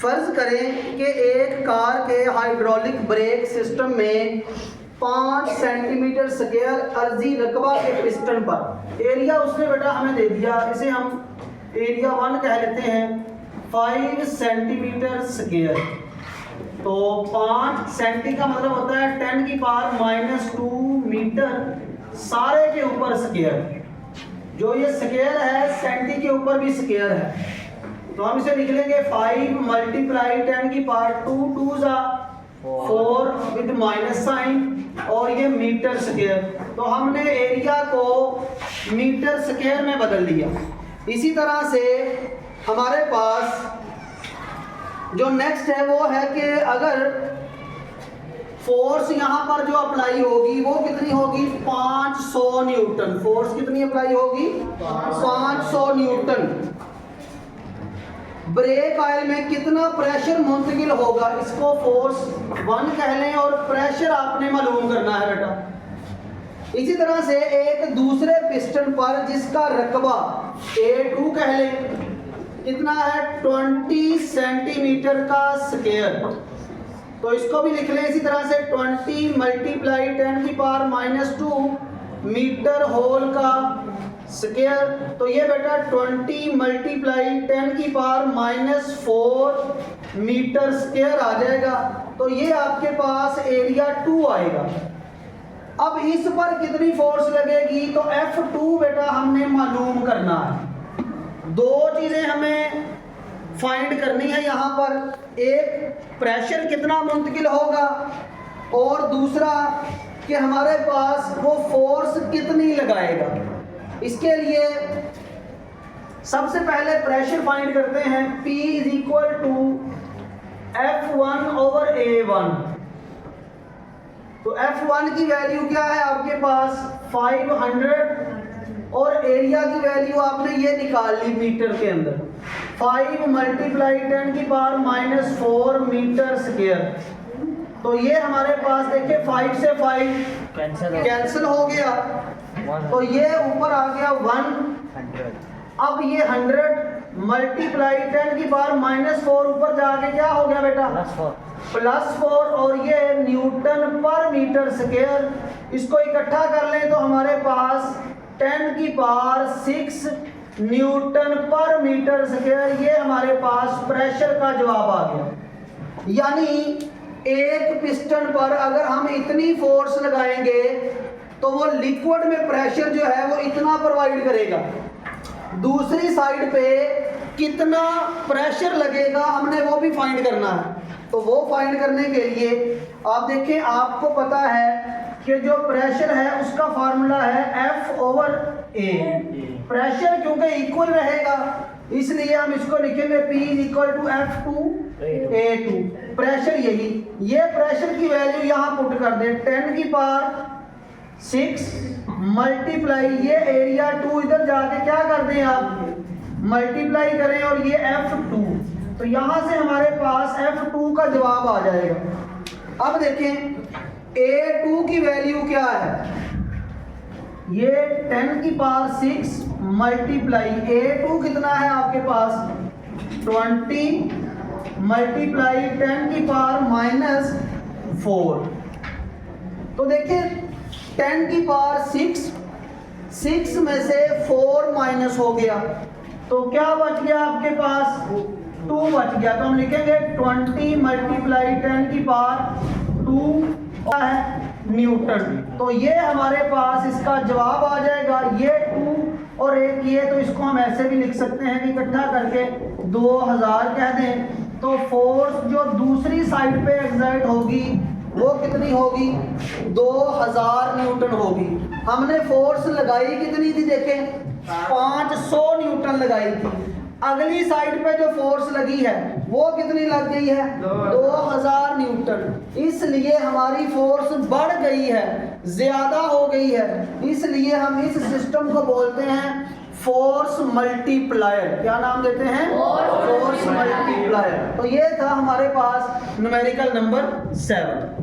फर्ज करें कि एक कार के हाइड्रोलिक ब्रेक सिस्टम में 5 सेंटीमीटर स्क्वायर अर्जी रकबा के पिस्टन पर एरिया उसने बेटा हमें दे दिया, इसे हम एरिया 1 कह लेते हैं 5 सेंटीमीटर स्क्वायर। तो 5 सेंटी का मतलब होता है 10 की पावर -2 मीटर सारे के ऊपर स्क्वायर। जो ये स्क्वायर है सेंटी के ऊपर भी स्क्वायर है, तो हम इसे लिख लेंगे 5 मल्टीप्लाई 10 की पावर 2 2 जा 4 विद माइनस साइन और ये मीटर स्क्वायर। तो हमने एरिया को मीटर स्क्वायर में बदल दिया। इसी तरह से हमारे पास जो नेक्स्ट है वो है कि अगर फोर्स यहाँ पर जो अप्लाई होगी वो कितनी होगी 500 न्यूटन। फोर्स कितनी अप्लाई होगी 500 न्यूटन। ब्रेक ऑयल में कितना प्रेशर मुंतकिल होगा, इसको फोर्स 1 कह लें और प्रेशर आपने मालूम करना है बेटा। इसी तरह से एक दूसरे पिस्टन पर जिसका रकबा A2 कह लें, कितना है 20 सेंटीमीटर का स्क्वायर। तो इसको भी लिख लें इसी तरह से 20 मल्टीप्लाई 10 की पावर -2 मीटर होल का स्क्वायर। तो ये बेटा 20 मल्टीप्लाई 10 की पावर -4 मीटर स्क्वायर आ जाएगा। तो ये आपके पास एरिया 2 आएगा। अब इस पर कितनी फोर्स लगेगी, तो F2 बेटा हमने मालूम करना है। दो चीज़ें हमें फाइंड करनी है यहाँ पर, एक प्रेशर कितना मुंतकिल होगा और दूसरा कि हमारे पास वो फोर्स कितनी लगाएगा। इसके लिए सबसे पहले प्रेशर फाइंड करते हैं। P = F1/A1। तो F1 की वैल्यू क्या है आपके पास 500 और एरिया की वैल्यू आपने ये निकाल ली मीटर के अंदर 5 मल्टीप्लाई 10 की पावर -4 मीटर स्क्वायर। तो ये हमारे पास देखिए 5 से 5 कैंसिल हो गया, तो ये ऊपर आ गया 100। अब ये 100 मल्टीप्लाई 10 की पावर -4 ऊपर जाके क्या हो गया बेटा +4 और ये न्यूटन पर मीटर स्क्वायर। इसको इकट्ठा कर लें तो हमारे पास 10 की पावर 6 न्यूटन पर मीटर स्क्वायर। ये हमारे पास प्रेशर का जवाब आ गया। यानी एक पिस्टन पर अगर हम इतनी फोर्स लगाएंगे तो वो लिक्विड में प्रेशर जो है वो इतना प्रोवाइड करेगा। दूसरी साइड पे कितना प्रेशर लगेगा हमने वो भी फाइंड करना है। तो वो फाइंड करने के लिए आप देखें, आपको पता है कि जो प्रेशर है उसका फार्मूला है F/A। प्रेशर क्योंकि इक्वल रहेगा इसलिए हम इसको लिखेंगे P = F2/A2। प्रेशर यही, ये प्रेशर की वैल्यू यहाँ पुट कर दे 10 की पावर 6 मल्टीप्लाई ये एरिया 2 इधर जाके क्या कर दें आप मल्टीप्लाई करें और ये F2। तो यहाँ से हमारे पास F2 का जवाब आ जाएगा। अब देखें A2 की वैल्यू क्या है, ये 10 की पावर 6 मल्टीप्लाई A2 कितना है आपके पास 20 मल्टीप्लाई 10 की पावर -4। तो देखिए 10 की पावर 6 में से 4 माइनस हो गया तो क्या बच गया आपके पास 2 बच गया। तो हम लिखेंगे 20 मल्टीप्लाई 10 की पावर 2 है न्यूटन। तो ये हमारे पास इसका जवाब आ जाएगा, ये 2 और एक ये। तो इसको हम ऐसे भी लिख सकते हैं कि इकट्ठा करके 2000 कह दें। तो फोर्स जो दूसरी साइड पे एग्जर्ट होगी वो कितनी होगी 2000 न्यूटन होगी। हमने फोर्स लगाई कितनी थी देखें 500 न्यूटन लगाई थी। अगली साइड पे जो फोर्स लगी है वो कितनी लग गई है 2000 न्यूटन। इसलिए हमारी फोर्स बढ़ गई है, ज्यादा हो गई है। इसलिए हम इस सिस्टम को बोलते हैं फोर्स मल्टीप्लायर। क्या नाम देते हैं फोर्स मल्टीप्लायर। तो ये था हमारे पास न्यूमेरिकल नंबर 7।